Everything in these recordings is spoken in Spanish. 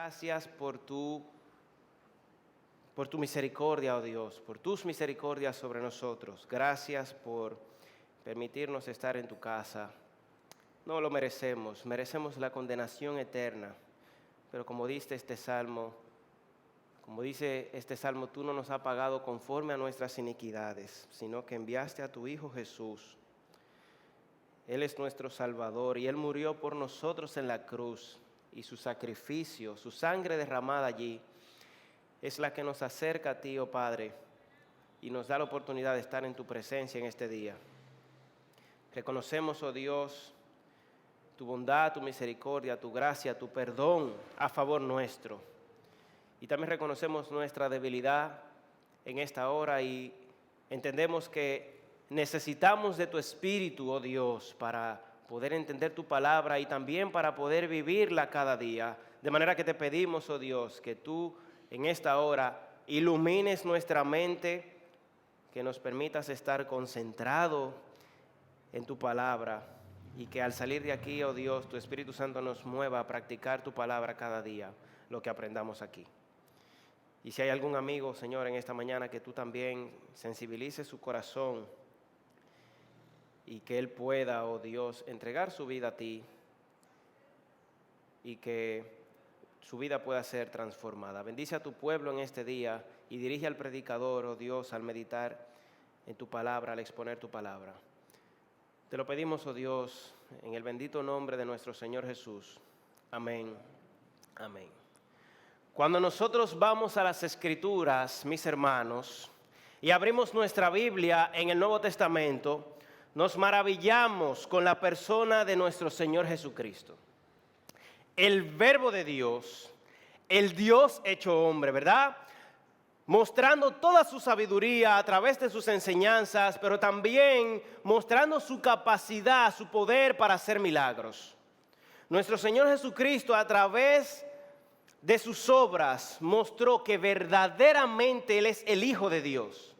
Gracias por tu misericordia, oh Dios, por tus misericordias sobre nosotros. Gracias por permitirnos estar en tu casa. No lo merecemos, merecemos la condenación eterna. Pero como dice este salmo, tú no nos has pagado conforme a nuestras iniquidades, sino que enviaste a tu Hijo Jesús. Él es nuestro Salvador y Él murió por nosotros en la cruz. Y su sacrificio, su sangre derramada allí, es la que nos acerca a ti, oh Padre, y nos da la oportunidad de estar en tu presencia en este día. Reconocemos, oh Dios, tu bondad, tu misericordia, tu gracia, tu perdón a favor nuestro. Y también reconocemos nuestra debilidad en esta hora y entendemos que necesitamos de tu Espíritu, oh Dios, para poder entender tu palabra y también para poder vivirla cada día. De manera que te pedimos, oh Dios, que tú en esta hora ilumines nuestra mente, que nos permitas estar concentrados en tu palabra y que al salir de aquí, oh Dios, tu Espíritu Santo nos mueva a practicar tu palabra cada día, lo que aprendamos aquí. Y si hay algún amigo, Señor, en esta mañana, que tú también sensibilices su corazón y que él pueda, oh Dios, entregar su vida a ti y que su vida pueda ser transformada. Bendice a tu pueblo en este día y dirige al predicador, oh Dios, al meditar en tu palabra, al exponer tu palabra. Te lo pedimos, oh Dios, en el bendito nombre de nuestro Señor Jesús. Amén. Amén. Cuando nosotros vamos a las Escrituras, mis hermanos, y abrimos nuestra Biblia en el Nuevo Testamento, nos maravillamos con la persona de nuestro Señor Jesucristo. El Verbo de Dios, el Dios hecho hombre, ¿verdad? Mostrando toda su sabiduría a través de sus enseñanzas, pero también mostrando su capacidad, su poder para hacer milagros. Nuestro Señor Jesucristo, a través de sus obras, mostró que verdaderamente Él es el Hijo de Dios.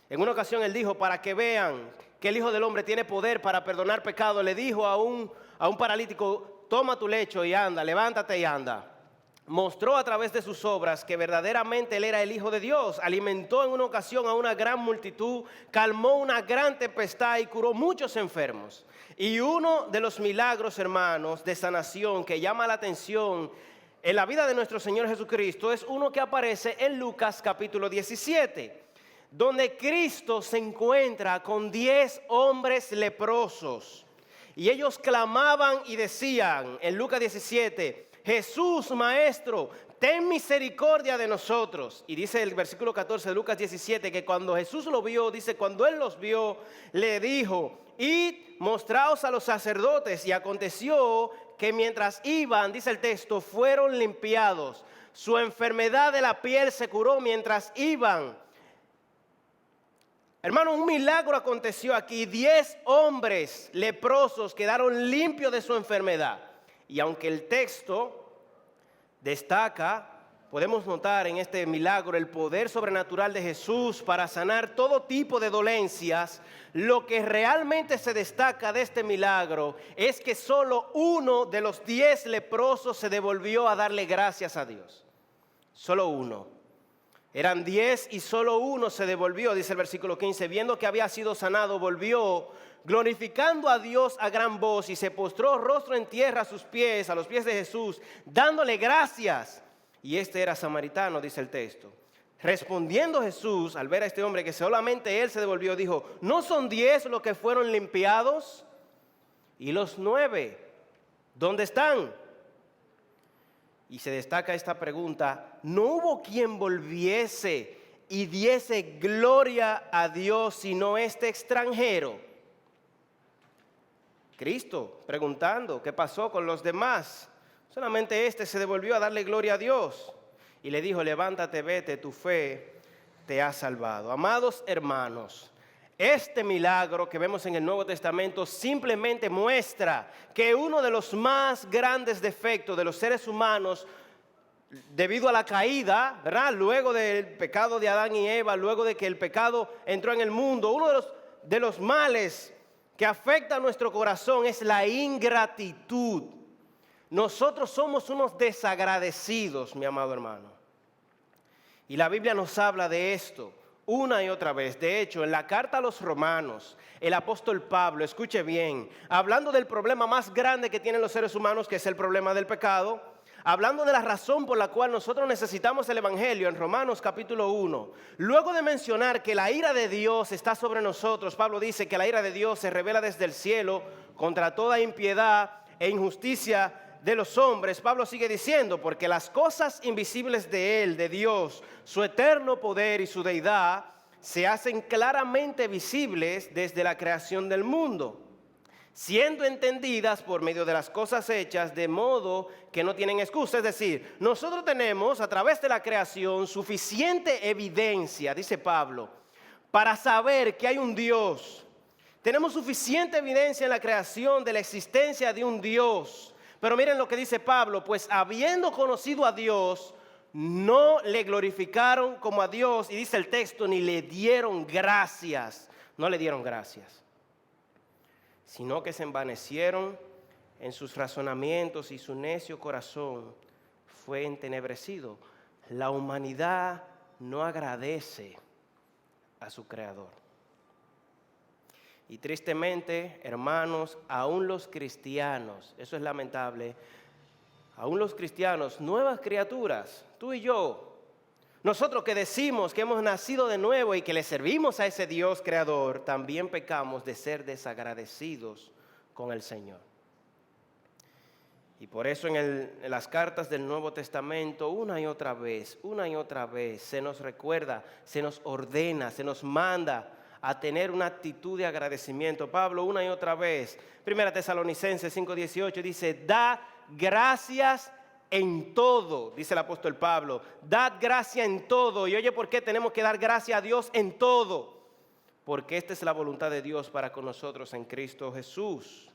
En una ocasión Él dijo, para que vean que el Hijo del Hombre tiene poder para perdonar pecados, le dijo a un paralítico, toma tu lecho y anda, levántate y anda. Mostró a través de sus obras que verdaderamente Él era el Hijo de Dios. Alimentó en una ocasión a una gran multitud, calmó una gran tempestad y curó muchos enfermos. Y uno de los milagros, hermanos, de sanación que llama la atención en la vida de nuestro Señor Jesucristo es uno que aparece en Lucas capítulo 17, donde Cristo se encuentra con 10 hombres leprosos. Y ellos clamaban y decían en Lucas 17, Jesús, Maestro, ten misericordia de nosotros. Y dice el versículo 14 de Lucas 17 que cuando Jesús lo vio, dice, cuando Él los vio, le dijo, id, mostraos a los sacerdotes. Y aconteció que mientras iban, dice el texto, fueron limpiados. Su enfermedad de la piel se curó mientras iban. Hermano, un milagro aconteció aquí. 10 hombres leprosos quedaron limpios de su enfermedad. Y aunque el texto destaca, podemos notar en este milagro el poder sobrenatural de Jesús para sanar todo tipo de dolencias. Lo que realmente se destaca de este milagro es que solo uno de los 10 leprosos se devolvió a darle gracias a Dios. Solo uno. Eran 10 y solo uno se devolvió, dice el versículo 15. Viendo que había sido sanado, volvió, glorificando a Dios a gran voz, y se postró rostro en tierra a los pies de Jesús, dándole gracias. Y este era samaritano, dice el texto. Respondiendo Jesús, al ver a este hombre que solamente él se devolvió, dijo, ¿no son 10 los que fueron limpiados? ¿Y los 9? ¿Dónde están? Y se destaca esta pregunta, ¿no hubo quien volviese y diese gloria a Dios sino este extranjero? Cristo preguntando, ¿qué pasó con los demás? Solamente este se devolvió a darle gloria a Dios. Y le dijo, levántate, vete, tu fe te ha salvado. Amados hermanos, este milagro que vemos en el Nuevo Testamento simplemente muestra que uno de los más grandes defectos de los seres humanos, debido a la caída, ¿verdad? Luego del pecado de Adán y Eva, luego de que el pecado entró en el mundo, uno de los males que afecta a nuestro corazón es la ingratitud. Nosotros somos unos desagradecidos, mi amado hermano. Y la Biblia nos habla de esto una y otra vez. De hecho, en la carta a los Romanos, el apóstol Pablo, escuche bien, hablando del problema más grande que tienen los seres humanos, que es el problema del pecado, hablando de la razón por la cual nosotros necesitamos el Evangelio, en Romanos capítulo 1, luego de mencionar que la ira de Dios está sobre nosotros, Pablo dice que la ira de Dios se revela desde el cielo contra toda impiedad e injusticia de los hombres. Pablo sigue diciendo, porque las cosas invisibles de Él, de Dios, su eterno poder y su deidad, se hacen claramente visibles desde la creación del mundo, siendo entendidas por medio de las cosas hechas, de modo que no tienen excusa. Es decir, nosotros tenemos a través de la creación suficiente evidencia, dice Pablo, para saber que hay un Dios. Tenemos suficiente evidencia en la creación de la existencia de un Dios. Pero miren lo que dice Pablo, pues habiendo conocido a Dios, no le glorificaron como a Dios, y dice el texto, ni le dieron gracias, no le dieron gracias, sino que se envanecieron en sus razonamientos y su necio corazón fue entenebrecido. La humanidad no agradece a su Creador. Y tristemente, hermanos, aún los cristianos, eso es lamentable, aún los cristianos, nuevas criaturas, tú y yo, nosotros que decimos que hemos nacido de nuevo y que le servimos a ese Dios creador, también pecamos de ser desagradecidos con el Señor. Y por eso en las cartas del Nuevo Testamento, una y otra vez, se nos recuerda, se nos ordena, se nos manda a tener una actitud de agradecimiento. Pablo una y otra vez, 1 Tesalonicenses 5:18 dice, da gracias en todo, dice el apóstol Pablo, dad gracia en todo. Y oye, ¿por qué tenemos que dar gracia a Dios en todo? Porque esta es la voluntad de Dios para con nosotros en Cristo Jesús.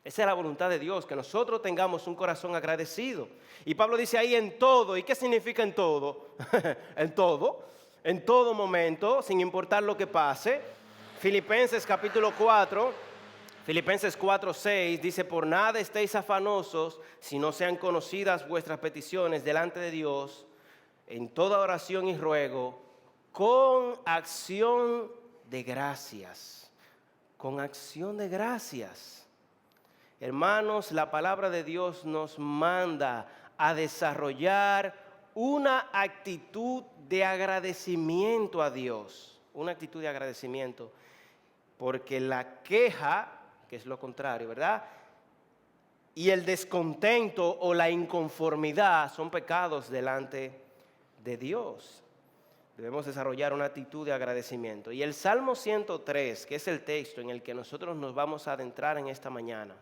Esa es la voluntad de Dios, que nosotros tengamos un corazón agradecido. Y Pablo dice ahí en todo. ¿Y qué significa en todo? En todo momento, sin importar lo que pase. Filipenses capítulo 4, Filipenses 4:6 dice, por nada estéis afanosos, si no sean conocidas vuestras peticiones delante de Dios, en toda oración y ruego, con acción de gracias. Con acción de gracias. Hermanos, la palabra de Dios nos manda a desarrollar una actitud de agradecimiento a Dios. Una actitud de agradecimiento. Porque la queja, que es lo contrario, ¿verdad? Y el descontento o la inconformidad son pecados delante de Dios. Debemos desarrollar una actitud de agradecimiento. Y el Salmo 103, que es el texto en el que nosotros nos vamos a adentrar en esta mañana.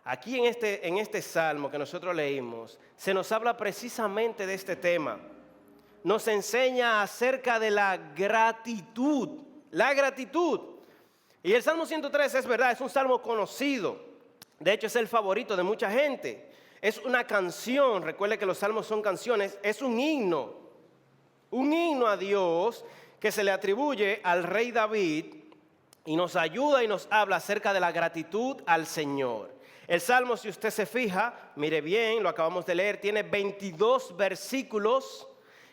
Aquí en este salmo que nosotros leímos, se nos habla precisamente de este tema. Nos enseña acerca de la gratitud. La gratitud. Y el Salmo 103 es verdad, es un salmo conocido. De hecho, es el favorito de mucha gente. Es una canción, recuerde que los salmos son canciones, es un himno. Un himno a Dios que se le atribuye al rey David y nos ayuda y nos habla acerca de la gratitud al Señor. El Salmo, si usted se fija, mire bien, lo acabamos de leer, tiene 22 versículos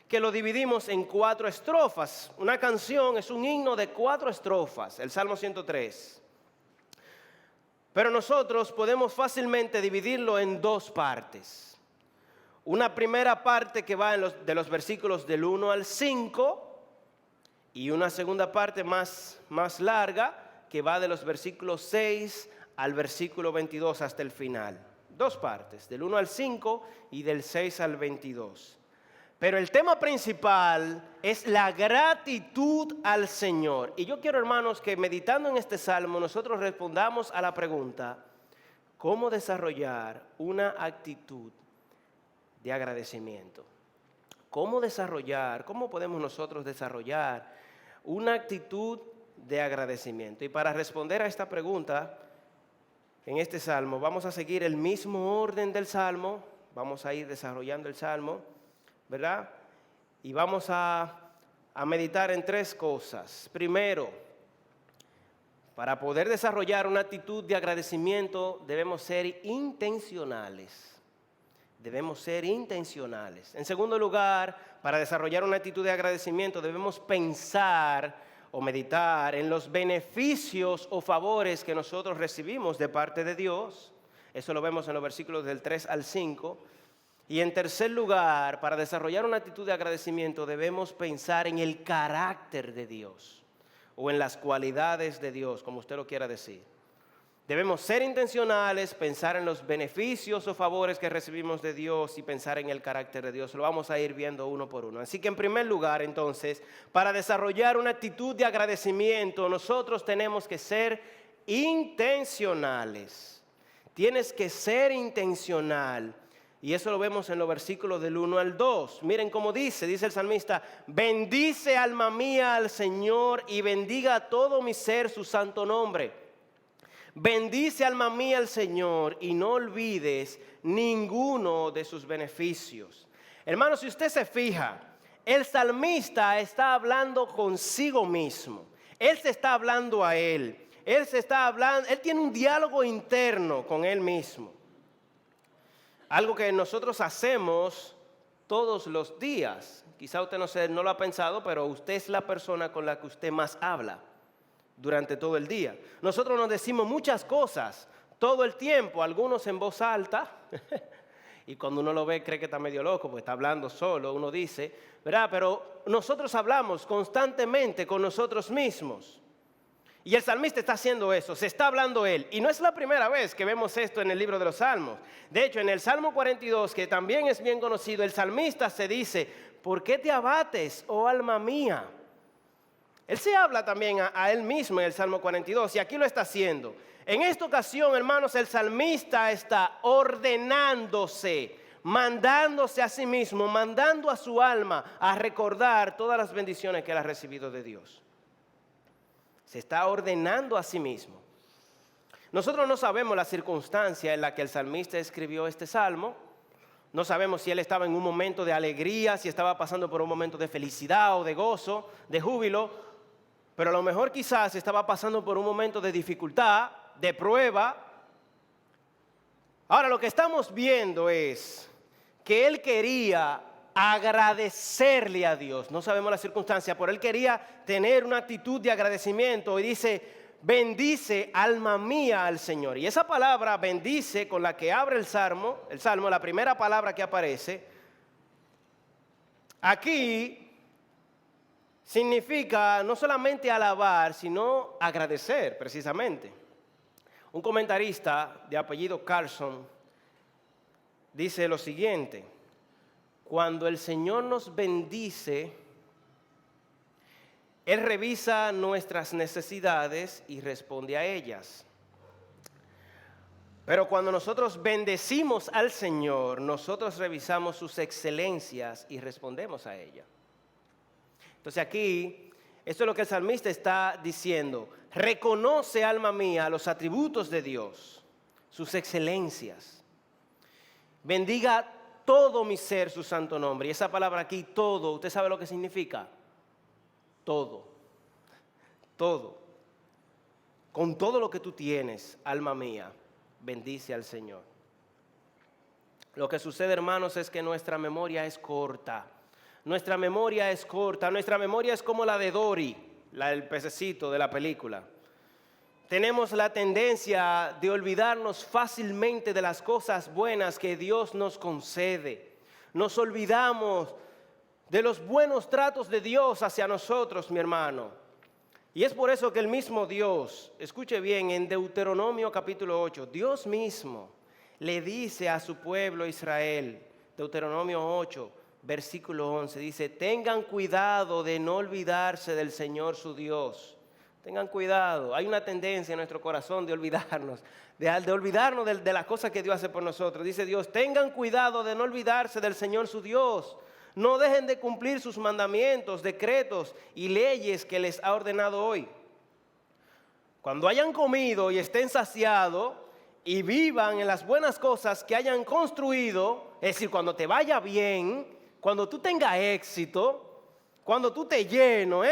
que lo dividimos en 4 estrofas. Una canción es un himno de 4 estrofas, el Salmo 103. Pero nosotros podemos fácilmente dividirlo en 2 partes. Una primera parte que va de los versículos del 1 al 5 y una segunda parte más larga que va de los versículos 6 al versículo 22 hasta el final. 2 partes, del 1 al 5 y del 6 al 22. Pero el tema principal es la gratitud al Señor. Y yo quiero, hermanos, que meditando en este salmo nosotros respondamos a la pregunta, ¿cómo desarrollar una actitud de agradecimiento? ¿Cómo podemos nosotros desarrollar una actitud de agradecimiento? Y para responder a esta pregunta, en este salmo vamos a seguir el mismo orden del salmo, vamos a ir desarrollando el salmo, ¿verdad? Y vamos a meditar en 3 cosas. Primero, para poder desarrollar una actitud de agradecimiento debemos ser intencionales. Debemos ser intencionales. En segundo lugar, para desarrollar una actitud de agradecimiento debemos pensar o meditar en los beneficios o favores que nosotros recibimos de parte de Dios. Eso lo vemos en los versículos del 3 al 5. Y en tercer lugar, para desarrollar una actitud de agradecimiento debemos pensar en el carácter de Dios o en las cualidades de Dios, como usted lo quiera decir. Debemos ser intencionales, pensar en los beneficios o favores que recibimos de Dios y pensar en el carácter de Dios. Lo vamos a ir viendo uno por uno. Así que en primer lugar, entonces, para desarrollar una actitud de agradecimiento, nosotros tenemos que ser intencionales. Tienes que ser intencional. Y eso lo vemos en los versículos del 1 al 2. Miren cómo dice el salmista: bendice alma mía al Señor y bendiga a todo mi ser su santo nombre. Bendice alma mía al Señor y no olvides ninguno de sus beneficios. Hermano, si usted se fija, el salmista está hablando consigo mismo. Él se está hablando a él. Él tiene un diálogo interno con él mismo. Algo que nosotros hacemos todos los días. Quizá usted no lo ha pensado, pero usted es la persona con la que usted más habla durante todo el día. Nosotros nos decimos muchas cosas todo el tiempo, algunos en voz alta. Y cuando uno lo ve cree que está medio loco porque está hablando solo, uno dice, ¿verdad? Pero nosotros hablamos constantemente con nosotros mismos. Y el salmista está haciendo eso, se está hablando él. Y no es la primera vez que vemos esto en el libro de los Salmos. De hecho, en el Salmo 42, que también es bien conocido, el salmista se dice: ¿por qué te abates, oh alma mía? Él se habla también a él mismo en el Salmo 42 y aquí lo está haciendo. En esta ocasión, hermanos, el salmista está ordenándose, mandándose a sí mismo, mandando a su alma a recordar todas las bendiciones que él ha recibido de Dios. Se está ordenando a sí mismo. Nosotros no sabemos la circunstancia en la que el salmista escribió este salmo. No sabemos si él estaba en un momento de alegría, si estaba pasando por un momento de felicidad o de gozo, de júbilo. Pero a lo mejor quizás estaba pasando por un momento de dificultad, de prueba. Ahora lo que estamos viendo es que él quería agradecerle a Dios. No sabemos la circunstancia, pero él quería tener una actitud de agradecimiento y dice: bendice alma mía al Señor. Y esa palabra bendice, con la que abre el salmo, la primera palabra que aparece aquí, significa no solamente alabar, sino agradecer precisamente. Un comentarista de apellido Carlson dice lo siguiente: cuando el Señor nos bendice, Él revisa nuestras necesidades y responde a ellas. Pero cuando nosotros bendecimos al Señor, nosotros revisamos sus excelencias y respondemos a ellas. Entonces aquí, esto es lo que el salmista está diciendo: reconoce, alma mía, los atributos de Dios, sus excelencias. Bendiga todo mi ser su santo nombre. Y esa palabra aquí, todo, ¿usted sabe lo que significa? Todo. Todo. Con todo lo que tú tienes, alma mía, bendice al Señor. Lo que sucede, hermanos, es que nuestra memoria es corta. Nuestra memoria es corta. Nuestra memoria es como la de Dory, el pececito de la película. Tenemos la tendencia de olvidarnos fácilmente de las cosas buenas que Dios nos concede. Nos olvidamos de los buenos tratos de Dios hacia nosotros, mi hermano. Y es por eso que el mismo Dios, escuche bien, en Deuteronomio capítulo 8, Dios mismo le dice a su pueblo Israel, Deuteronomio 8, versículo 11, dice: tengan cuidado de no olvidarse del Señor su Dios. Tengan cuidado, hay una tendencia en nuestro corazón de olvidarnos, de las cosas que Dios hace por nosotros. Dice Dios: tengan cuidado de no olvidarse del Señor su Dios. No dejen de cumplir sus mandamientos, decretos y leyes que les ha ordenado hoy. Cuando hayan comido y estén saciados y vivan en las buenas cosas que hayan construido, es decir, cuando te vaya bien, cuando tú tengas éxito, cuando tú te lleno,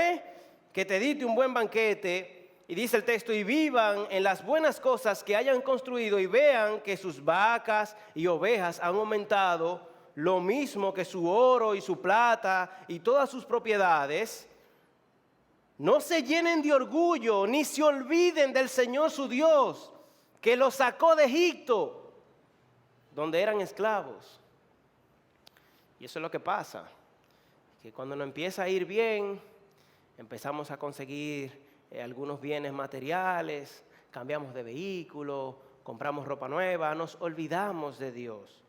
que te diste un buen banquete, Y dice el texto, y vivan en las buenas cosas que hayan construido y vean que sus vacas y ovejas han aumentado lo mismo que su oro y su plata y todas sus propiedades. No se llenen de orgullo ni se olviden del Señor su Dios, que los sacó de Egipto, donde eran esclavos. Y eso es lo que pasa, que cuando nos empieza a ir bien, empezamos a conseguir algunos bienes materiales, cambiamos de vehículo, compramos ropa nueva, nos olvidamos de Dios.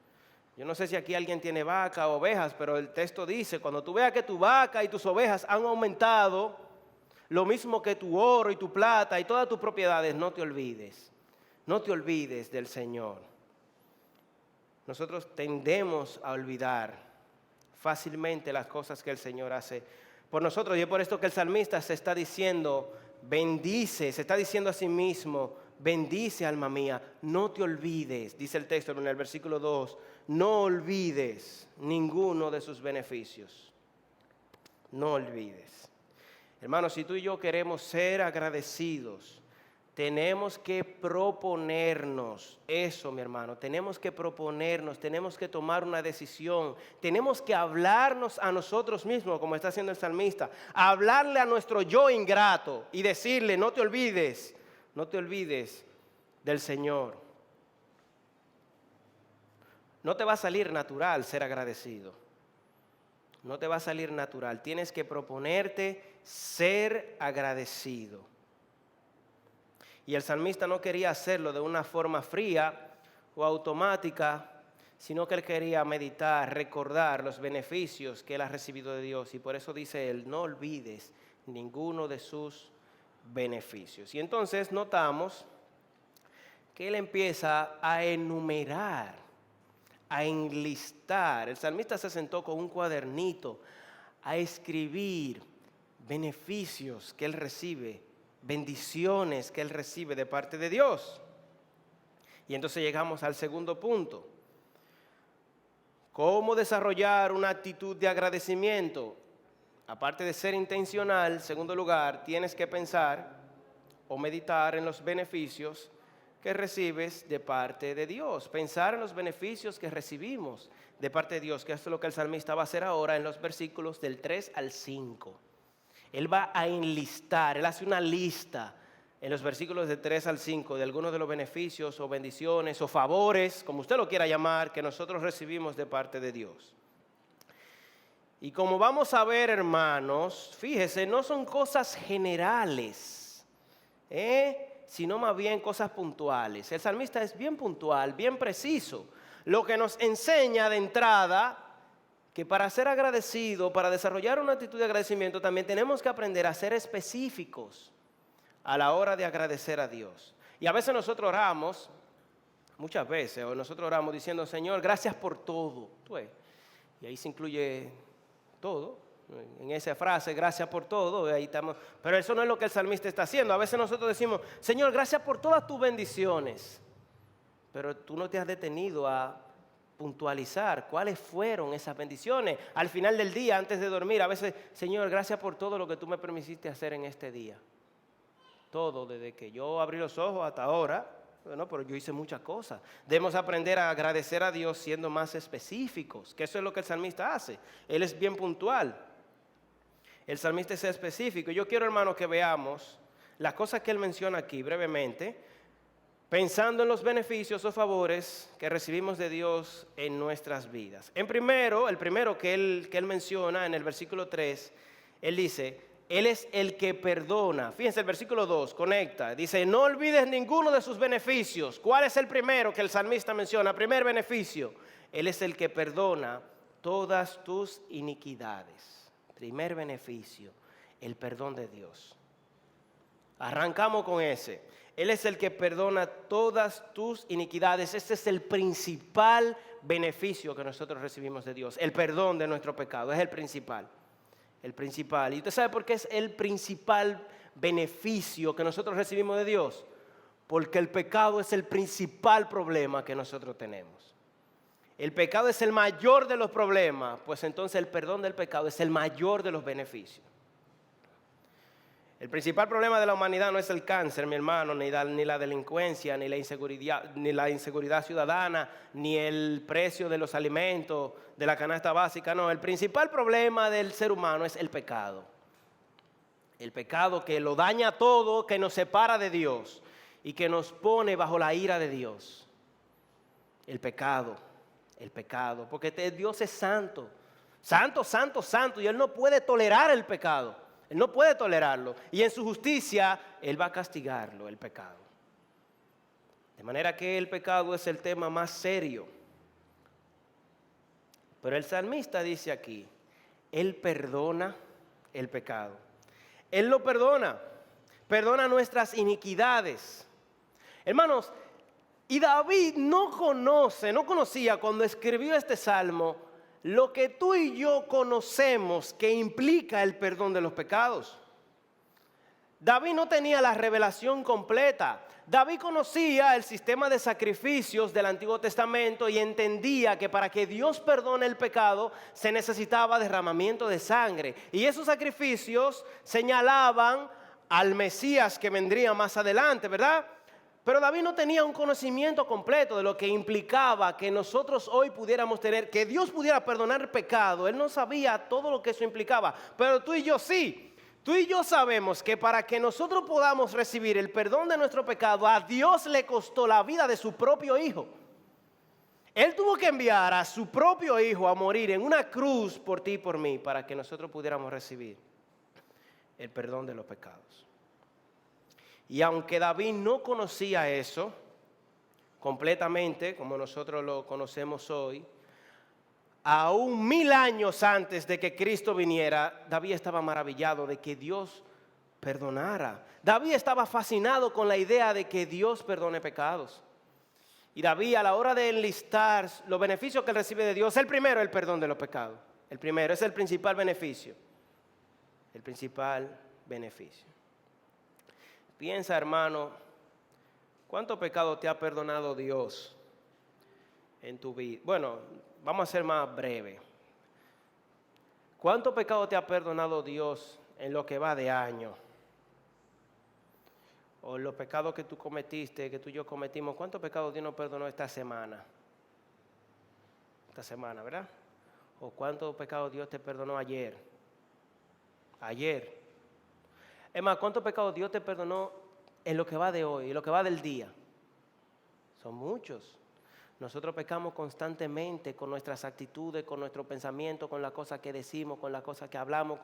Yo no sé si aquí alguien tiene vaca o ovejas, pero el texto dice, cuando tú veas que tu vaca y tus ovejas han aumentado, lo mismo que tu oro y tu plata y todas tus propiedades, no te olvides del Señor. Nosotros tendemos a olvidar fácilmente las cosas que el Señor hace por nosotros, y es por esto que el salmista se está diciendo, bendice, se está diciendo a sí mismo, bendice alma mía, no te olvides, dice el texto en el versículo 2, no olvides ninguno de sus beneficios, no olvides. Hermanos, si tú y yo queremos ser agradecidos, tenemos que proponernos eso, mi hermano, tenemos que proponernos, tenemos que tomar una decisión, tenemos que hablarnos a nosotros mismos, como está haciendo el salmista, hablarle a nuestro yo ingrato y decirle, no te olvides del Señor. No te va a salir natural ser agradecido, no te va a salir natural, tienes que proponerte ser agradecido. Y el salmista no quería hacerlo de una forma fría o automática, sino que él quería meditar, recordar los beneficios que él ha recibido de Dios. Y por eso dice él, no olvides ninguno de sus beneficios. Y entonces notamos que él empieza a enumerar, a enlistar. El salmista se sentó con un cuadernito a escribir beneficios que él recibe, bendiciones que él recibe de parte de Dios. Y entonces llegamos al segundo punto. ¿Cómo desarrollar una actitud de agradecimiento? Aparte de ser intencional, en segundo lugar, tienes que pensar o meditar en los beneficios que recibes de parte de Dios. Pensar en los beneficios que recibimos de parte de Dios, que esto es lo que el salmista va a hacer ahora en los versículos del 3 al 5. Él va a enlistar, él hace una lista en los versículos de 3 al 5 de algunos de los beneficios o bendiciones o favores, como usted lo quiera llamar, que nosotros recibimos de parte de Dios. Y como vamos a ver, hermanos, fíjese, no son cosas generales, sino más bien cosas puntuales. El salmista es bien puntual, bien preciso, lo que nos enseña de entrada que para ser agradecido, para desarrollar una actitud de agradecimiento, también tenemos que aprender a ser específicos a la hora de agradecer a Dios. Y a veces nosotros oramos, muchas veces, o nosotros oramos diciendo, Señor, gracias por todo. Y ahí se incluye todo, en esa frase, gracias por todo, ahí estamos. Pero eso no es lo que el salmista está haciendo. A veces nosotros decimos, Señor, gracias por todas tus bendiciones. Pero tú no te has detenido a puntualizar cuáles fueron esas bendiciones. Al final del día, antes de dormir, a veces, Señor, gracias por todo lo que tú me permitiste hacer en este día. Todo, desde que yo abrí los ojos hasta ahora, bueno, pero yo hice muchas cosas. Debemos aprender a agradecer a Dios siendo más específicos, que eso es lo que el salmista hace. Él es bien puntual. El salmista es específico. Yo quiero, hermanos, que veamos las cosas que él menciona aquí brevemente, pensando en los beneficios o favores que recibimos de Dios en nuestras vidas. El primero que él menciona en el versículo 3, él dice, Él es el que perdona. Fíjense, el versículo 2 conecta, dice, no olvides ninguno de sus beneficios. ¿Cuál es el primero que el salmista menciona? Primer beneficio, Él es el que perdona todas tus iniquidades. Primer beneficio, el perdón de Dios. Arrancamos con ese. Él es el que perdona todas tus iniquidades. Este es el principal beneficio que nosotros recibimos de Dios. El perdón de nuestro pecado es el principal. El principal. ¿Y usted sabe por qué es el principal beneficio que nosotros recibimos de Dios? Porque el pecado es el principal problema que nosotros tenemos. El pecado es el mayor de los problemas, pues entonces el perdón del pecado es el mayor de los beneficios. El principal problema de la humanidad no es el cáncer, mi hermano, ni la delincuencia, ni la inseguridad ciudadana, ni el precio de los alimentos, de la canasta básica. No, el principal problema del ser humano es el pecado. El pecado que lo daña todo, que nos separa de Dios y que nos pone bajo la ira de Dios. El pecado, porque Dios es santo, santo, santo, santo, y Él no puede tolerar el pecado. Él no puede tolerarlo. Y en su justicia, Él va a castigarlo, el pecado. De manera que el pecado es el tema más serio. Pero el salmista dice aquí, Él perdona el pecado. Él lo perdona. Perdona nuestras iniquidades. Hermanos, y David no conocía cuando escribió este salmo lo que tú y yo conocemos que implica el perdón de los pecados. David no tenía la revelación completa. David conocía el sistema de sacrificios del Antiguo Testamento y entendía que para que Dios perdone el pecado se necesitaba derramamiento de sangre. Y esos sacrificios señalaban al Mesías que vendría más adelante, ¿verdad? Pero David no tenía un conocimiento completo de lo que implicaba que nosotros hoy pudiéramos tener, que Dios pudiera perdonar el pecado. Él no sabía todo lo que eso implicaba, pero tú y yo sí. Tú y yo sabemos que para que nosotros podamos recibir el perdón de nuestro pecado, a Dios le costó la vida de su propio Hijo. Él tuvo que enviar a su propio Hijo a morir en una cruz por ti y por mí, para que nosotros pudiéramos recibir el perdón de los pecados. Y aunque David no conocía eso completamente, como nosotros lo conocemos hoy, aún 1000 años antes de que Cristo viniera, David estaba maravillado de que Dios perdonara. David estaba fascinado con la idea de que Dios perdone pecados. Y David, a la hora de enlistar los beneficios que él recibe de Dios, el primero es el perdón de los pecados. El primero es el principal beneficio. El principal beneficio. Piensa, hermano, ¿cuánto pecado te ha perdonado Dios en tu vida? Bueno, vamos a ser más breve. ¿Cuánto pecado te ha perdonado Dios en lo que va de año? O los pecados que tú cometiste, que tú y yo cometimos, ¿cuánto pecado Dios nos perdonó esta semana? Esta semana, ¿verdad? ¿O cuánto pecado Dios te perdonó ayer? Ayer. Es más, ¿cuántos pecados Dios te perdonó en lo que va de hoy, en lo que va del día? Son muchos. Nosotros pecamos constantemente con nuestras actitudes, con nuestro pensamiento, con las cosas que decimos, con las cosas que hablamos,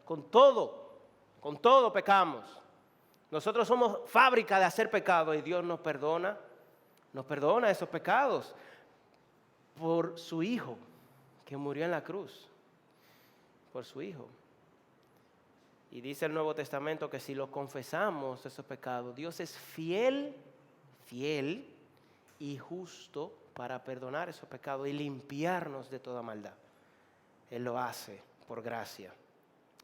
con todo pecamos. Nosotros somos fábrica de hacer pecado y Dios nos perdona esos pecados por su Hijo que murió en la cruz, por su Hijo. Y dice el Nuevo Testamento que si lo confesamos esos pecados, Dios es fiel y justo para perdonar esos pecados y limpiarnos de toda maldad. Él lo hace por gracia.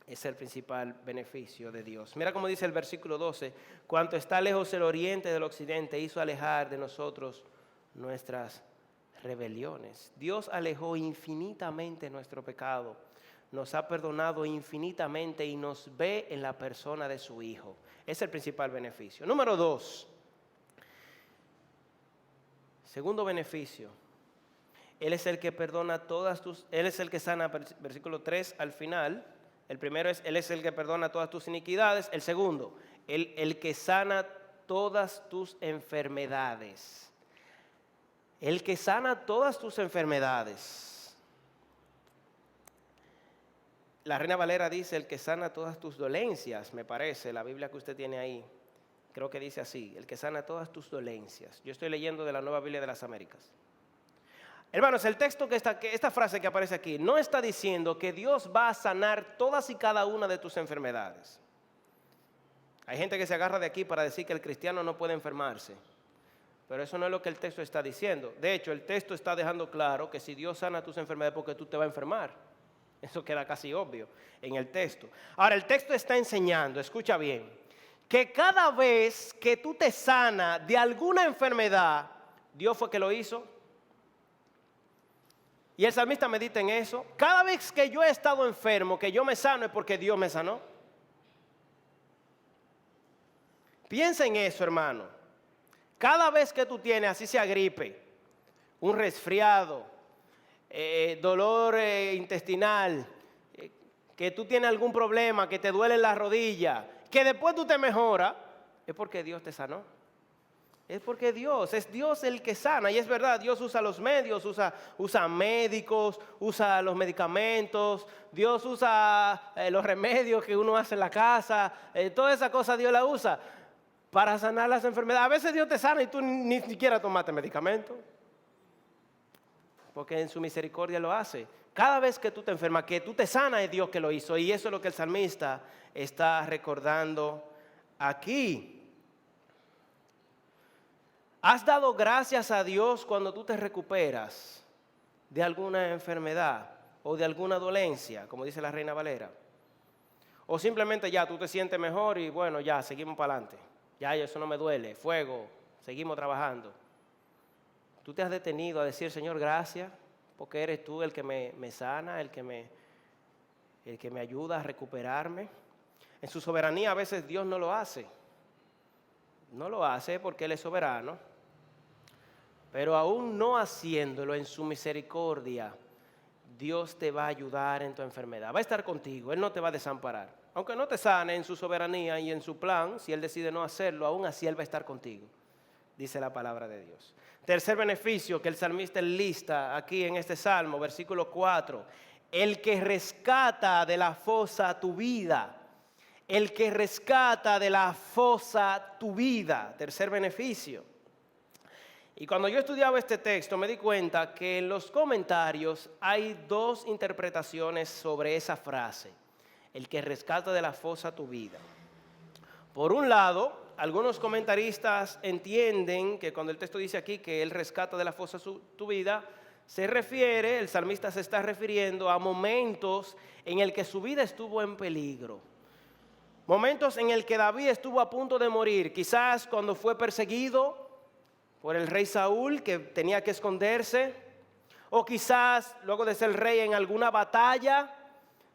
Es el principal beneficio de Dios. Mira cómo dice el versículo 12. Cuanto está lejos el oriente del occidente, hizo alejar de nosotros nuestras rebeliones. Dios alejó infinitamente nuestro pecado. Nos ha perdonado infinitamente y nos ve en la persona de su Hijo. Es el principal beneficio. Número 2. Segundo beneficio. Él es el que perdona Él es el que sana, versículo 3 al final. El primero es, Él es el que perdona todas tus iniquidades. El segundo, el que sana todas tus enfermedades. El que sana todas tus enfermedades. La Reina Valera dice, el que sana todas tus dolencias, me parece, la Biblia que usted tiene ahí. Creo que dice así, el que sana todas tus dolencias. Yo estoy leyendo de la Nueva Biblia de las Américas. Hermanos, el texto esta frase que aparece aquí, no está diciendo que Dios va a sanar todas y cada una de tus enfermedades. Hay gente que se agarra de aquí para decir que el cristiano no puede enfermarse. Pero eso no es lo que el texto está diciendo. De hecho, el texto está dejando claro que si Dios sana tus enfermedades es porque tú te vas a enfermar. Eso queda casi obvio en el texto. Ahora, el texto está enseñando, escucha bien, que cada vez que tú te sanas de alguna enfermedad, Dios fue que lo hizo. Y el salmista medita en eso. Cada vez que yo he estado enfermo, que yo me sano, es porque Dios me sanó. Piensa en eso, hermano. Cada vez que tú tienes, así sea gripe, un resfriado, dolor intestinal, que tú tienes algún problema, que te duele la rodilla, que después tú te mejoras, es porque Dios te sanó. Es porque es Dios el que sana. Y es verdad, Dios usa los medios, usa médicos, usa los medicamentos, Dios usa los remedios que uno hace en la casa, toda esa cosa Dios la usa para sanar las enfermedades. A veces Dios te sana y tú ni siquiera tomaste medicamento, porque en su misericordia lo hace. Cada vez que tú te enfermas, que tú te sanas, es Dios que lo hizo. Y eso es lo que el salmista está recordando aquí. ¿Has dado gracias a Dios cuando tú te recuperas de alguna enfermedad o de alguna dolencia, como dice la Reina Valera? O simplemente ya tú te sientes mejor y bueno, ya seguimos para adelante. Ya eso no me duele, fuego, seguimos trabajando. Tú te has detenido a decir, Señor, gracias, porque eres tú el que me sana, el que me ayuda a recuperarme. En su soberanía a veces Dios no lo hace. No lo hace porque Él es soberano. Pero aún no haciéndolo, en su misericordia, Dios te va a ayudar en tu enfermedad. Va a estar contigo, Él no te va a desamparar. Aunque no te sane, en su soberanía y en su plan, si Él decide no hacerlo, aún así Él va a estar contigo, dice la palabra de Dios. Tercer beneficio que el salmista lista aquí en este salmo, versículo 4. El que rescata de la fosa tu vida. El que rescata de la fosa tu vida. Tercer beneficio. Y cuando yo estudiaba este texto me di cuenta que en los comentarios hay dos interpretaciones sobre esa frase. El que rescata de la fosa tu vida. Por un lado, algunos comentaristas entienden que cuando el texto dice aquí que Él rescata de la fosa tu vida, el salmista se está refiriendo a momentos en el que su vida estuvo en peligro. Momentos en el que David estuvo a punto de morir, quizás cuando fue perseguido por el rey Saúl, que tenía que esconderse, o quizás luego de ser rey en alguna batalla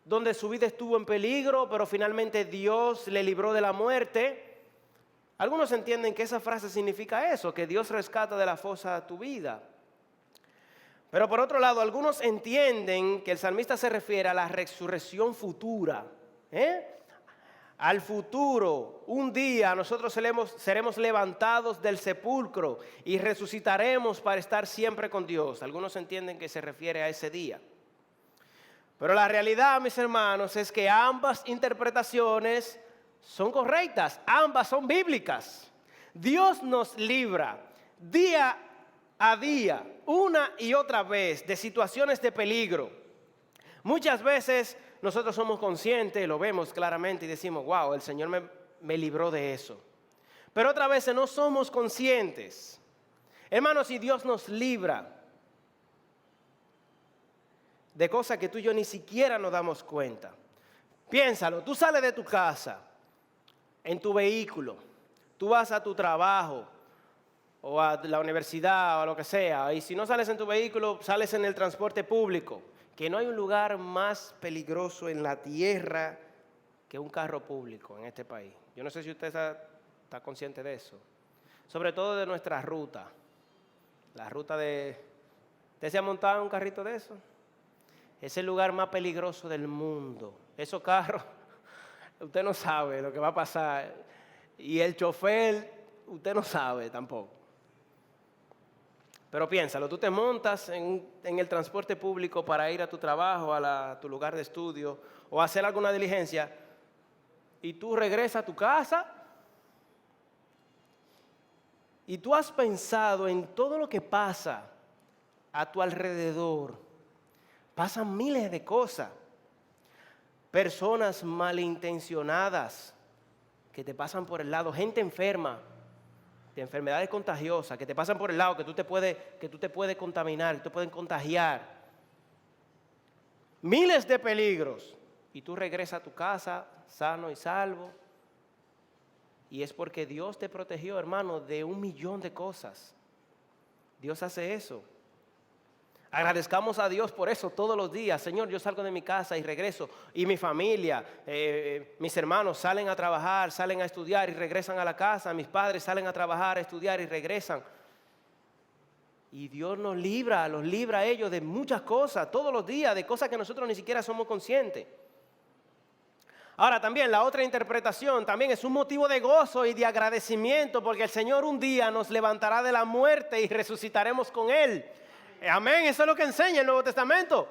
donde su vida estuvo en peligro, pero finalmente Dios le libró de la muerte. Algunos entienden que esa frase significa eso, que Dios rescata de la fosa tu vida. Pero por otro lado, algunos entienden que el salmista se refiere a la resurrección futura, al futuro. Un día nosotros seremos levantados del sepulcro y resucitaremos para estar siempre con Dios. Algunos entienden que se refiere a ese día. Pero la realidad, mis hermanos, es que ambas interpretaciones son correctas, ambas son bíblicas. Dios nos libra día a día, una y otra vez, de situaciones de peligro. Muchas veces nosotros somos conscientes, lo vemos claramente y decimos, wow, el Señor me libró de eso. Pero otras veces no somos conscientes. Hermanos, si Dios nos libra de cosas que tú y yo ni siquiera nos damos cuenta. Piénsalo, tú sales de tu casa, en tu vehículo, tú vas a tu trabajo o a la universidad o a lo que sea, y si no sales en tu vehículo, sales en el transporte público, que no hay un lugar más peligroso en la tierra que un carro público en este país. Yo no sé si usted está consciente de eso. Sobre todo de nuestra ruta. La ruta de... ¿Usted se ha montado en un carrito de eso? Es el lugar más peligroso del mundo. Esos carros, usted no sabe lo que va a pasar. Y el chofer, usted no sabe tampoco. Pero piénsalo, tú te montas en el transporte público para ir a tu trabajo, a tu lugar de estudio o a hacer alguna diligencia y tú regresas a tu casa y tú has pensado en todo lo que pasa a tu alrededor. Pasan miles de cosas. Personas malintencionadas que te pasan por el lado, gente enferma, de enfermedades contagiosas que te pasan por el lado, que tú te puedes contaminar, te pueden contagiar. Miles de peligros. Y tú regresas a tu casa sano y salvo. Y es porque Dios te protegió, hermano, de 1,000,000 de cosas. Dios hace eso. Agradezcamos a Dios por eso todos los días. Señor, yo salgo de mi casa y regreso. Y mi familia, mis hermanos salen a trabajar, salen a estudiar y regresan a la casa. Mis padres salen a trabajar, a estudiar y regresan. Y Dios los libra a ellos de muchas cosas, todos los días, de cosas que nosotros ni siquiera somos conscientes. Ahora también la otra interpretación también es un motivo de gozo y de agradecimiento, porque el Señor un día nos levantará de la muerte y resucitaremos con Él. Amén, eso es lo que enseña el Nuevo Testamento,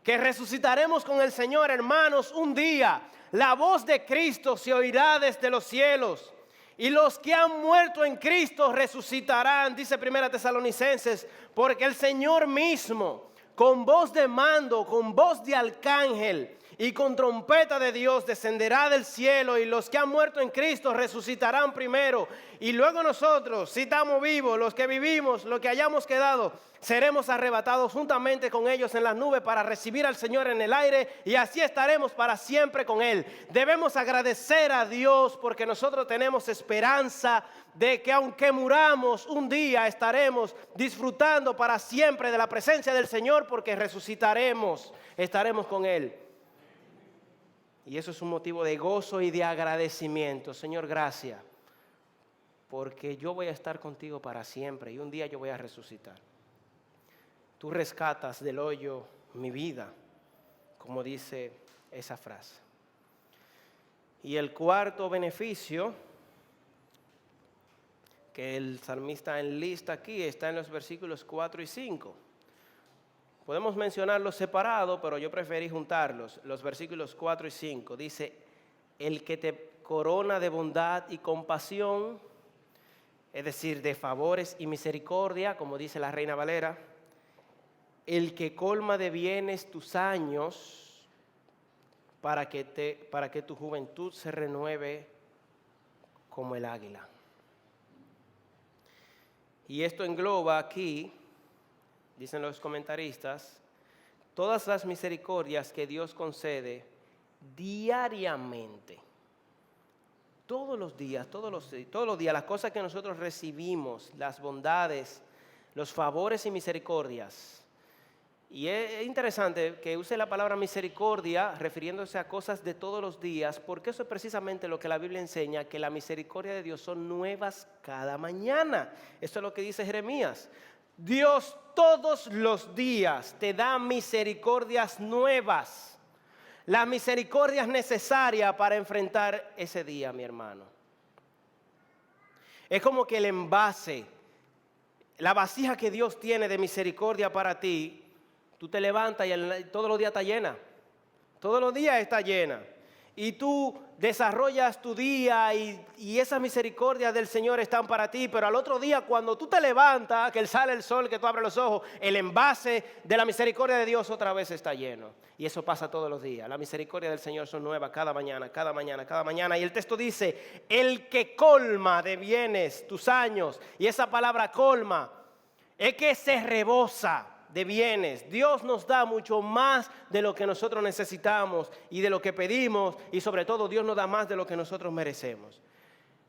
que resucitaremos con el Señor, hermanos, un día. La voz de Cristo se oirá desde los cielos y los que han muerto en Cristo resucitarán, dice 1 Tesalonicenses, porque el Señor mismo, con voz de mando, con voz de arcángel y con trompeta de Dios descenderá del cielo, y los que han muerto en Cristo resucitarán primero. Y luego nosotros, si estamos vivos, los que vivimos, los que hayamos quedado, seremos arrebatados juntamente con ellos en las nubes para recibir al Señor en el aire, y así estaremos para siempre con Él. Debemos agradecer a Dios porque nosotros tenemos esperanza de que aunque muramos, un día estaremos disfrutando para siempre de la presencia del Señor, porque resucitaremos, estaremos con Él. Y eso es un motivo de gozo y de agradecimiento. Señor, gracias, porque yo voy a estar contigo para siempre y un día yo voy a resucitar. Tú rescatas del hoyo mi vida, como dice esa frase. Y el cuarto beneficio que el salmista enlista aquí está en los versículos 4 y 5. Podemos mencionarlos separados, pero yo preferí juntarlos. Los versículos 4 y 5 dice: el que te corona de bondad y compasión, es decir, de favores y misericordia, como dice la Reina Valera. El que colma de bienes tus años, para que tu juventud se renueve como el águila. Y esto engloba aquí, dicen los comentaristas, todas las misericordias que Dios concede diariamente. Todos los días, las cosas que nosotros recibimos, las bondades, los favores y misericordias. Y es interesante que use la palabra misericordia refiriéndose a cosas de todos los días, porque eso es precisamente lo que la Biblia enseña, que la misericordia de Dios son nuevas cada mañana. Eso es lo que dice Jeremías. Dios todos los días te da misericordias nuevas, las misericordias necesarias para enfrentar ese día, mi hermano. Es como que el envase, la vasija que Dios tiene de misericordia para ti, tú te levantas y todos los días está llena, todos los días está llena. Y tú desarrollas tu día y esas misericordias del Señor están para ti, pero al otro día cuando tú te levantas, que sale el sol, que tú abres los ojos, el envase de la misericordia de Dios otra vez está lleno. Y eso pasa todos los días. La misericordia del Señor son nuevas cada mañana, cada mañana, cada mañana. Y el texto dice: el que colma de bienes tus años. Y esa palabra colma es que se rebosa de bienes. Dios nos da mucho más de lo que nosotros necesitamos y de lo que pedimos, y sobre todo Dios nos da más de lo que nosotros merecemos.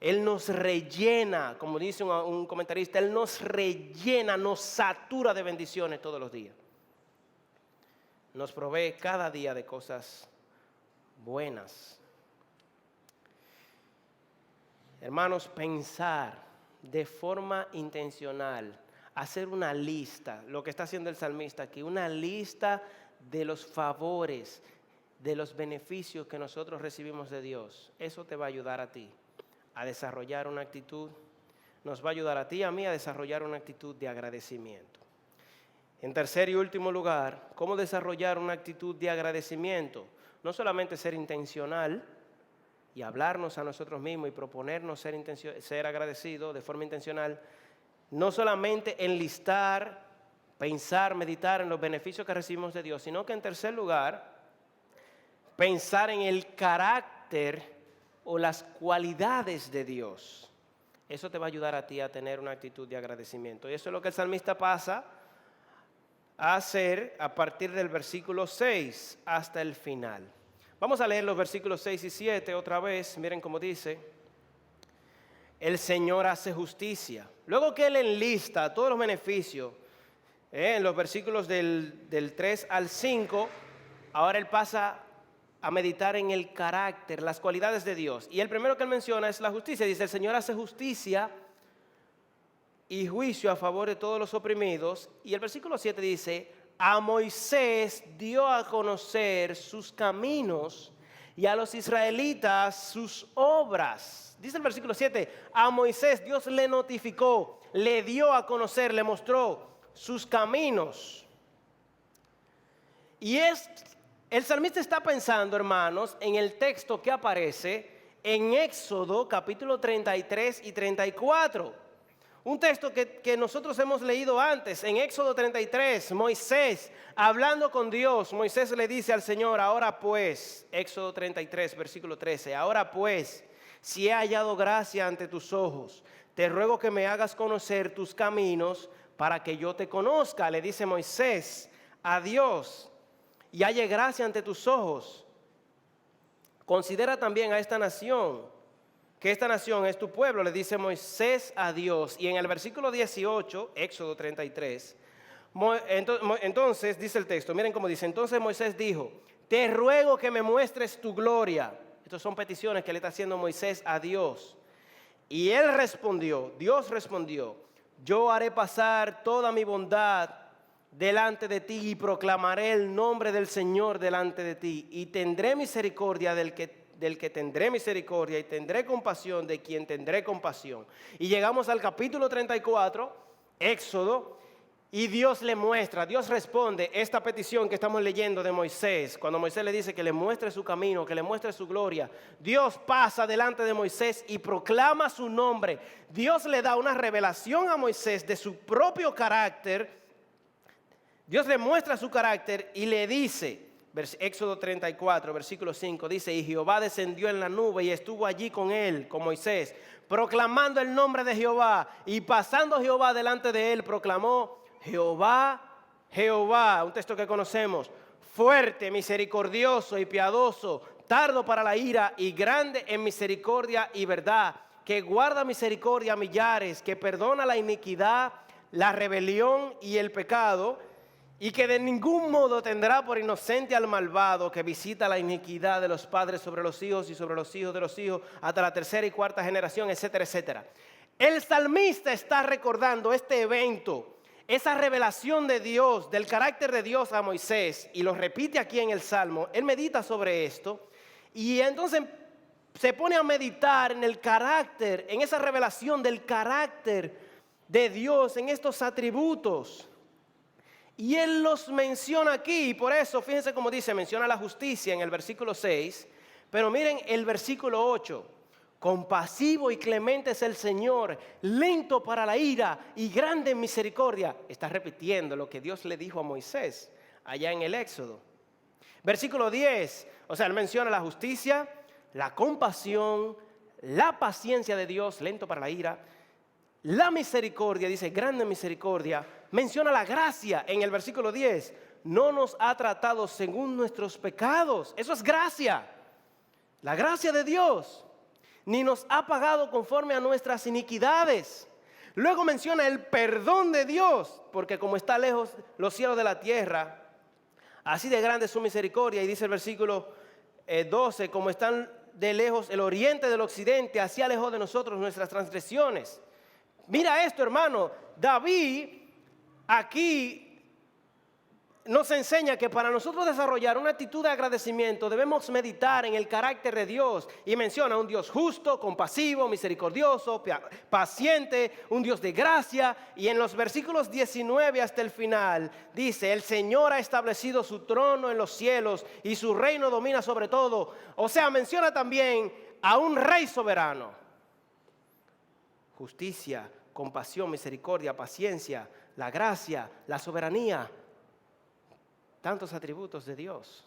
Él nos rellena, como dice un comentarista, Él nos rellena, nos satura de bendiciones todos los días. Nos provee cada día de cosas buenas. Hermanos, pensar de forma intencional, hacer una lista, lo que está haciendo el salmista aquí, una lista de los favores, de los beneficios que nosotros recibimos de Dios. Eso te va a ayudar a ti a desarrollar una actitud, nos va a ayudar a ti y a mí a desarrollar una actitud de agradecimiento. En tercer y último lugar, ¿cómo desarrollar una actitud de agradecimiento? No solamente ser intencional y hablarnos a nosotros mismos y proponernos ser agradecidos de forma intencional, no solamente enlistar, pensar, meditar en los beneficios que recibimos de Dios, sino que en tercer lugar, pensar en el carácter o las cualidades de Dios. Eso te va a ayudar a ti a tener una actitud de agradecimiento. Y eso es lo que el salmista pasa a hacer a partir del versículo 6 hasta el final. Vamos a leer los versículos 6 y 7 otra vez. Miren cómo dice: el Señor hace justicia. Luego que Él enlista todos los beneficios, en los versículos del 3 al 5, ahora él pasa a meditar en el carácter, las cualidades de Dios. Y el primero que él menciona es la justicia. Dice, el Señor hace justicia y juicio a favor de todos los oprimidos. Y el versículo 7 dice, a Moisés dio a conocer sus caminos y a los israelitas sus obras. Dice el versículo 7, a Moisés Dios le notificó, le dio a conocer, le mostró sus caminos. Y el salmista está pensando, hermanos, en el texto que aparece en Éxodo capítulo 33 y 34. Un texto que nosotros hemos leído antes. En Éxodo 33, Moisés hablando con Dios, Moisés le dice al Señor, ahora pues, Éxodo 33, versículo 13, ahora pues, si he hallado gracia ante tus ojos, te ruego que me hagas conocer tus caminos para que yo te conozca, le dice Moisés a Dios, y halle gracia ante tus ojos. Considera también a esta nación, que esta nación es tu pueblo, le dice Moisés a Dios. Y en el versículo 18, Éxodo 33, entonces dice el texto, miren cómo dice, entonces Moisés dijo, te ruego que me muestres tu gloria. Estas son peticiones que le está haciendo Moisés a Dios. Y él respondió, Dios respondió, yo haré pasar toda mi bondad delante de ti y proclamaré el nombre del Señor delante de ti y tendré misericordia del que tendré misericordia y tendré compasión de quien tendré compasión. Y llegamos al capítulo 34, Éxodo, y Dios le muestra, Dios responde esta petición que estamos leyendo de Moisés. Cuando Moisés le dice que le muestre su camino, que le muestre su gloria, Dios pasa delante de Moisés y proclama su nombre. Dios le da una revelación a Moisés de su propio carácter. Dios le muestra su carácter y le dice, Éxodo 34, versículo 5, dice, y Jehová descendió en la nube y estuvo allí con él, con Moisés, proclamando el nombre de Jehová. Y pasando Jehová delante de él, proclamó, Jehová, Jehová, un texto que conocemos, fuerte, misericordioso y piadoso, tardo para la ira y grande en misericordia y verdad, que guarda misericordia a millares, que perdona la iniquidad, la rebelión y el pecado, y que de ningún modo tendrá por inocente al malvado, que visita la iniquidad de los padres sobre los hijos y sobre los hijos de los hijos hasta la tercera y cuarta generación, etcétera, etcétera. El salmista está recordando este evento, esa revelación de Dios, del carácter de Dios a Moisés, y lo repite aquí en el Salmo. Él medita sobre esto y entonces se pone a meditar en el carácter, en esa revelación del carácter de Dios, en estos atributos. Y él los menciona aquí, y por eso, fíjense cómo dice, menciona la justicia en el versículo 6, pero miren el versículo 8, compasivo y clemente es el Señor, lento para la ira y grande en misericordia. Está repitiendo lo que Dios le dijo a Moisés allá en el Éxodo. Versículo 10, o sea, él menciona la justicia, la compasión, la paciencia de Dios, lento para la ira, la misericordia, dice grande misericordia. Menciona la gracia en el versículo 10. No nos ha tratado según nuestros pecados. Eso es gracia. La gracia de Dios. Ni nos ha pagado conforme a nuestras iniquidades. Luego menciona el perdón de Dios. Porque como está lejos los cielos de la tierra, así de grande es su misericordia. Y dice el versículo 12, como están de lejos el oriente del occidente, así alejó de nosotros nuestras transgresiones. Mira esto, hermano. David aquí nos enseña que para nosotros desarrollar una actitud de agradecimiento debemos meditar en el carácter de Dios. Y menciona un Dios justo, compasivo, misericordioso, paciente, un Dios de gracia. Y en los versículos 19 hasta el final dice, el Señor ha establecido su trono en los cielos y su reino domina sobre todo. O sea, menciona también a un rey soberano. Justicia, compasión, misericordia, paciencia, la gracia, la soberanía, tantos atributos de Dios.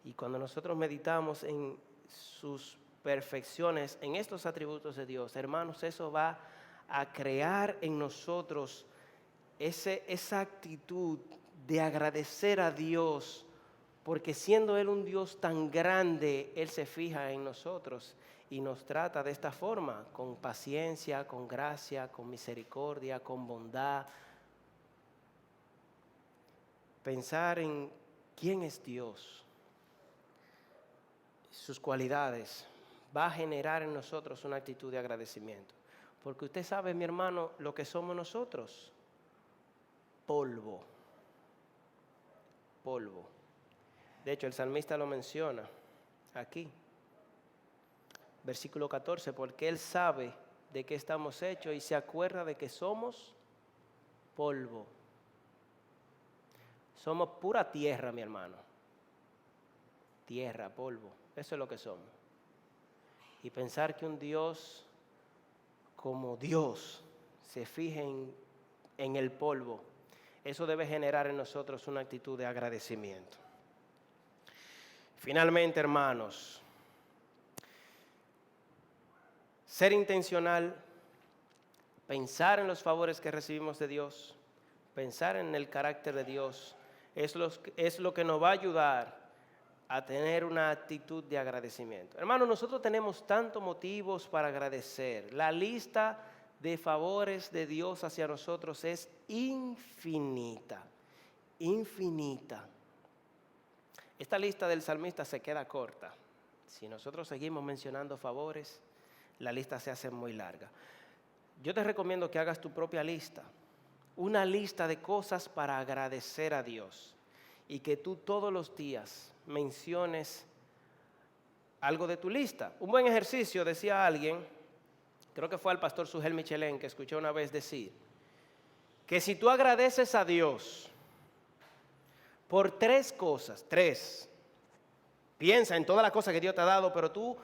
Y cuando nosotros meditamos en sus perfecciones, en estos atributos de Dios, hermanos, eso va a crear en nosotros esa actitud de agradecer a Dios, porque siendo Él un Dios tan grande, Él se fija en nosotros y nos trata de esta forma, con paciencia, con gracia, con misericordia, con bondad. pensar en quién es Dios, sus cualidades, va a generar en nosotros una actitud de agradecimiento. Porque usted sabe, mi hermano, lo que somos nosotros: polvo. Polvo. De hecho, el salmista lo menciona aquí. Versículo 14, porque Él sabe de qué estamos hechos y se acuerda de que somos polvo. Somos pura tierra, mi hermano. Tierra, polvo. Eso es lo que somos. Y pensar que un Dios como Dios se fije en el polvo, eso debe generar en nosotros una actitud de agradecimiento. Finalmente, hermanos, ser intencional, pensar en los favores que recibimos de Dios, pensar en el carácter de Dios, es lo que nos va a ayudar a tener una actitud de agradecimiento. Hermanos, nosotros tenemos tantos motivos para agradecer. La lista de favores de Dios hacia nosotros es infinita, infinita. Esta lista del salmista se queda corta. Si nosotros seguimos mencionando favores, la lista se hace muy larga. Yo te recomiendo que hagas tu propia lista, una lista de cosas para agradecer a Dios, y que tú todos los días menciones algo de tu lista. Un buen ejercicio, decía alguien, creo que fue al pastor Sugel Michelén, que escuché una vez decir, que si tú agradeces a Dios por 3 cosas, 3, piensa en todas las cosas que Dios te ha dado, pero tú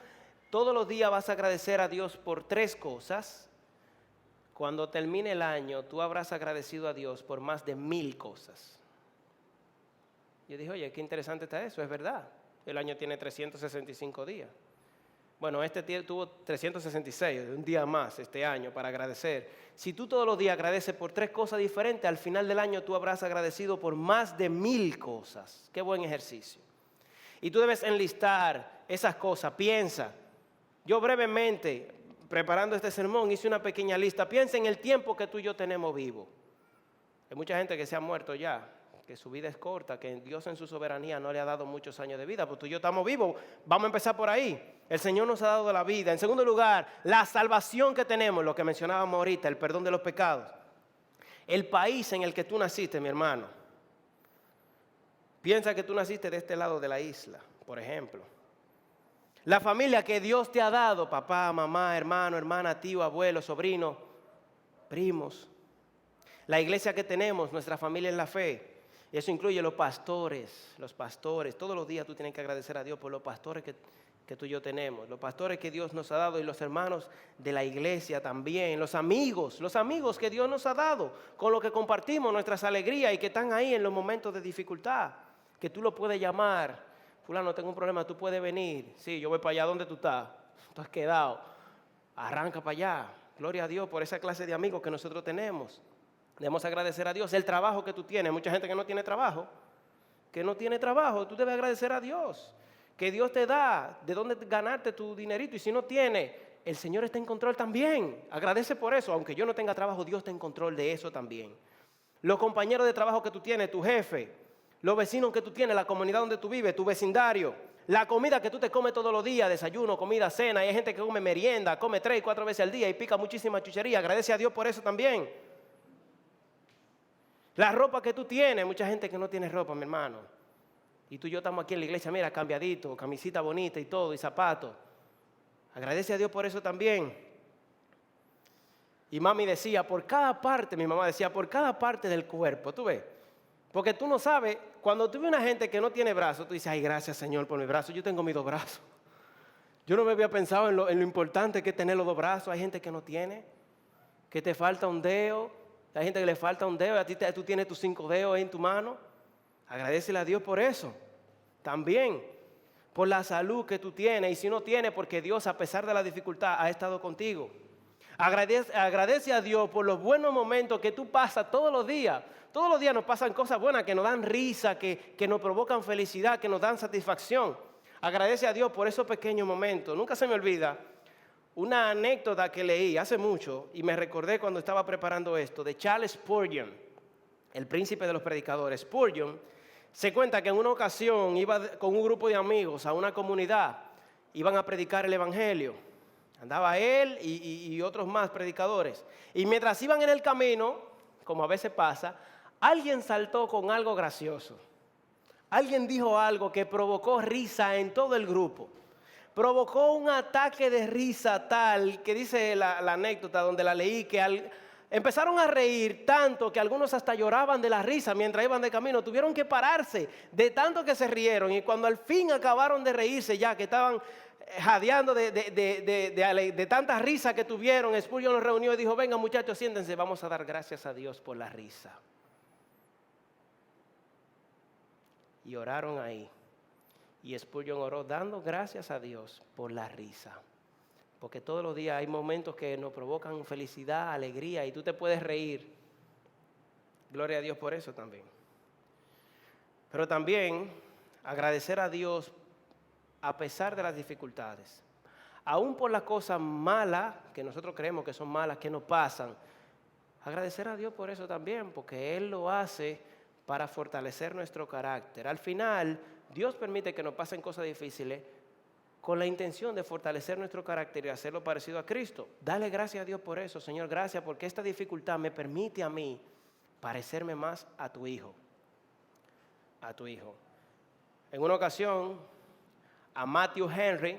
todos los días vas a agradecer a Dios por 3 cosas, cuando termine el año tú habrás agradecido a Dios por más de 1000 cosas. Yo dije, oye, qué interesante está eso, es verdad. El año tiene 365 días. Bueno, este tuvo 366, un día más este año para agradecer. Si tú todos los días agradeces por 3 cosas diferentes, al final del año tú habrás agradecido por más de 1000 cosas. Qué buen ejercicio. Y tú debes enlistar esas cosas, piensa. Yo brevemente, preparando este sermón, hice una pequeña lista. Piensa en el tiempo que tú y yo tenemos vivo. Hay mucha gente que se ha muerto ya, que su vida es corta, que Dios en su soberanía no le ha dado muchos años de vida, pero tú y yo estamos vivos. Vamos a empezar por ahí. El Señor nos ha dado la vida. En segundo lugar, la salvación que tenemos, lo que mencionábamos ahorita, el perdón de los pecados. El país en el que tú naciste, mi hermano. Piensa que tú naciste de este lado de la isla, por ejemplo. La familia que Dios te ha dado, papá, mamá, hermano, hermana, tío, abuelo, sobrino, primos. La iglesia que tenemos, nuestra familia en la fe. Y eso incluye los pastores. Todos los días tú tienes que agradecer a Dios por los pastores que tú y yo tenemos. Los pastores que Dios nos ha dado y los hermanos de la iglesia también. Los amigos que Dios nos ha dado, con los que compartimos nuestras alegrías y que están ahí en los momentos de dificultad. Que tú lo puedes llamar. Fulano, tengo un problema, tú puedes venir. Sí, yo voy para allá donde tú estás. Tú has quedado. Arranca para allá. Gloria a Dios por esa clase de amigos que nosotros tenemos. Debemos agradecer a Dios el trabajo que tú tienes. Mucha gente que no tiene trabajo. Tú debes agradecer a Dios. Que Dios te da de dónde ganarte tu dinerito. Y si no tiene, el Señor está en control también. Agradece por eso. Aunque yo no tenga trabajo, Dios está en control de eso también. Los compañeros de trabajo que tú tienes, tu jefe, los vecinos que tú tienes, la comunidad donde tú vives, tu vecindario, la comida que tú te comes todos los días, desayuno, comida, cena. Hay gente que come merienda, come 3 y 4 veces al día y pica muchísima chuchería. Agradece a Dios por eso también. La ropa que tú tienes, mucha gente que no tiene ropa, mi hermano. Y tú y yo estamos aquí en la iglesia, mira, cambiadito, camisita bonita y todo, y zapatos. Agradece a Dios por eso también. Y mami decía, mi mamá decía, por cada parte del cuerpo, ¿tú ves? Porque tú no sabes, cuando tú ves una gente que no tiene brazos, tú dices, ay, gracias Señor por mis brazos, yo tengo mis 2 brazos. Yo no me había pensado en lo importante que es tener los 2 brazos. Hay gente que no tiene, que te falta un dedo. Hay gente que le falta un dedo y a ti tú tienes tus 5 dedos ahí en tu mano. Agradécele a Dios por eso. También por la salud que tú tienes. Y si no tienes, porque Dios, a pesar de la dificultad, ha estado contigo. Agradece a Dios por los buenos momentos que tú pasas todos los días. Todos los días nos pasan cosas buenas que nos dan risa, que nos provocan felicidad, que nos dan satisfacción. Agradece a Dios por esos pequeños momentos. Nunca se me olvida una anécdota que leí hace mucho y me recordé cuando estaba preparando esto, de Charles Spurgeon. el príncipe de los predicadores, Spurgeon, se cuenta que en una ocasión iba con un grupo de amigos a una comunidad, iban a predicar el evangelio. Andaba él y otros más predicadores. Y mientras iban en el camino, como a veces pasa, alguien saltó con algo gracioso. Alguien dijo algo que provocó risa en todo el grupo. Provocó un ataque de risa tal, que dice la anécdota donde la leí, que empezaron a reír tanto que algunos hasta lloraban de la risa mientras iban de camino. Tuvieron que pararse de tanto que se rieron. Y cuando al fin acabaron de reírse, ya que estaban jadeando de tanta risa que tuvieron, Spurgeon los reunió y dijo: venga muchachos, siéntense, vamos a dar gracias a Dios por la risa. Y oraron ahí. Y Spurgeon oró dando gracias a Dios por la risa. Porque todos los días hay momentos que nos provocan felicidad, alegría, y tú te puedes reír. Gloria a Dios por eso también. Pero también agradecer a Dios a pesar de las dificultades. Aún por las cosas malas, que nosotros creemos que son malas, que nos pasan. Agradecer a Dios por eso también, porque Él lo hace para fortalecer nuestro carácter. Al final, Dios permite que nos pasen cosas difíciles con la intención de fortalecer nuestro carácter y hacerlo parecido a Cristo. Dale gracias a Dios por eso. Señor, gracias porque esta dificultad me permite a mí parecerme más a tu Hijo. A tu Hijo. En una ocasión, a Matthew Henry,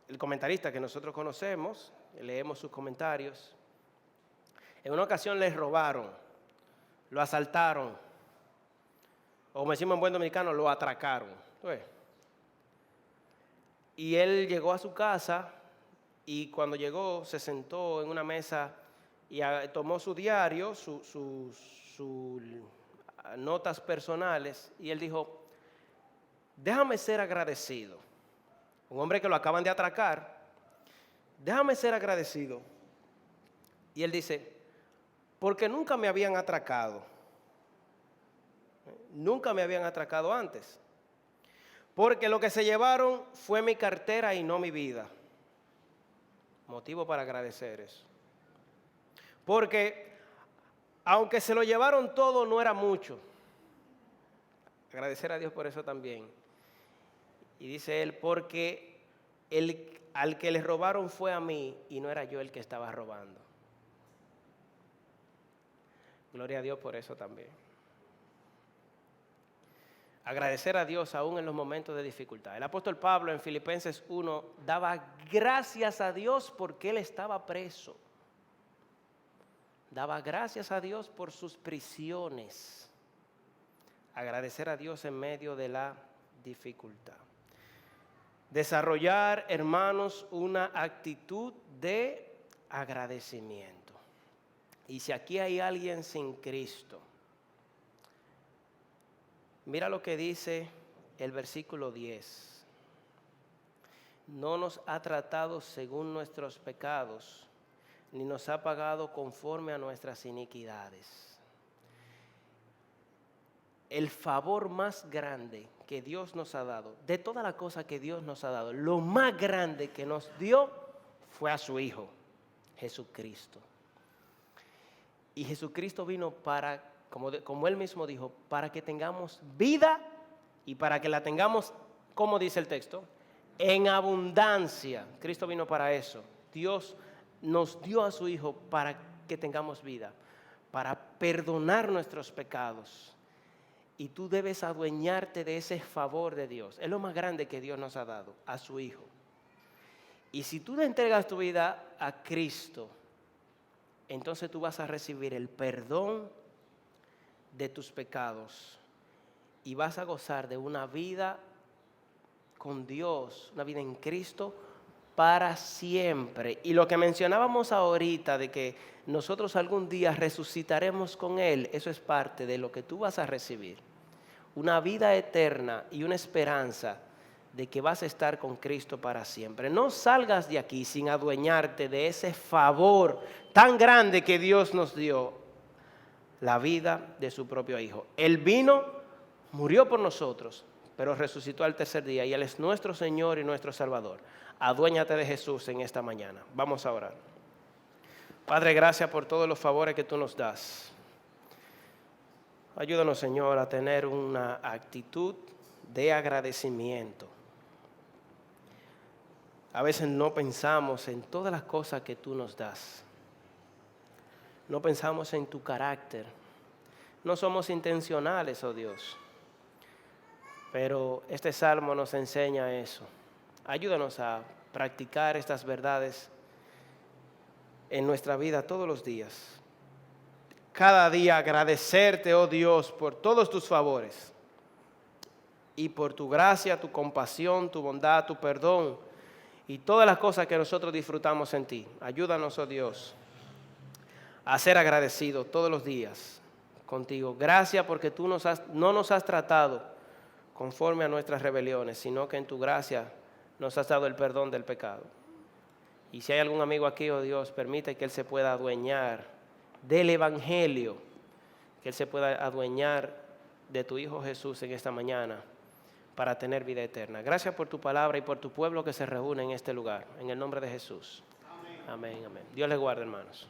el comentarista que nosotros conocemos, leemos sus comentarios, en una ocasión les robaron, lo asaltaron, o como decimos en buen dominicano, lo atracaron. Y él llegó a su casa y cuando llegó se sentó en una mesa y tomó su diario, sus notas personales, y él dijo: déjame ser agradecido. Un hombre que lo acaban de atracar, déjame ser agradecido. Y él dice: porque nunca me habían atracado. Nunca me habían atracado antes. Porque lo que se llevaron fue mi cartera y no mi vida. Motivo para agradecer eso. Porque aunque se lo llevaron todo, no era mucho. Agradecer a Dios por eso también. Y dice él: porque al que le robaron fue a mí y no era yo el que estaba robando. Gloria a Dios por eso también. Agradecer a Dios aún en los momentos de dificultad. El apóstol Pablo en Filipenses 1 daba gracias a Dios porque él estaba preso. Daba gracias a Dios por sus prisiones. Agradecer a Dios en medio de la dificultad. Desarrollar, hermanos, una actitud de agradecimiento. Y si aquí hay alguien sin Cristo, mira lo que dice el versículo 10. No nos ha tratado según nuestros pecados, ni nos ha pagado conforme a nuestras iniquidades. El favor más grande que Dios nos ha dado, de todas las cosas que Dios nos ha dado, lo más grande que nos dio fue a su Hijo, Jesucristo. Y Jesucristo vino para, como Él mismo dijo, para que tengamos vida y para que la tengamos, como dice el texto, en abundancia. Cristo vino para eso. Dios nos dio a su Hijo para que tengamos vida, para perdonar nuestros pecados. Y tú debes adueñarte de ese favor de Dios. Es lo más grande que Dios nos ha dado, a su Hijo. Y si tú le entregas tu vida a Cristo, entonces tú vas a recibir el perdón de tus pecados y vas a gozar de una vida con Dios, una vida en Cristo para siempre. Y lo que mencionábamos ahorita de que nosotros algún día resucitaremos con Él, eso es parte de lo que tú vas a recibir. Una vida eterna y una esperanza de que vas a estar con Cristo para siempre. No salgas de aquí sin adueñarte de ese favor tan grande que Dios nos dio, la vida de su propio Hijo. Él vino, murió por nosotros, pero resucitó al tercer día y Él es nuestro Señor y nuestro Salvador. Aduéñate de Jesús en esta mañana. Vamos a orar. Padre, gracias por todos los favores que tú nos das. Ayúdanos, Señor, a tener una actitud de agradecimiento. A veces no pensamos en todas las cosas que tú nos das. No pensamos en tu carácter. No somos intencionales, oh Dios. Pero este salmo nos enseña eso. Ayúdanos a practicar estas verdades en nuestra vida todos los días. Cada día agradecerte, oh Dios, por todos tus favores y por tu gracia, tu compasión, tu bondad, tu perdón y todas las cosas que nosotros disfrutamos en ti. Ayúdanos, oh Dios, a ser agradecidos todos los días contigo. Gracias porque tú no nos has tratado conforme a nuestras rebeliones, sino que en tu gracia nos has dado el perdón del pecado. Y si hay algún amigo aquí, oh Dios, permite que él se pueda adueñar del Evangelio, que él se pueda adueñar de tu Hijo Jesús en esta mañana para tener vida eterna. Gracias por tu palabra y por tu pueblo que se reúne en este lugar. En el nombre de Jesús. Amén, amén. Dios les guarde, hermanos.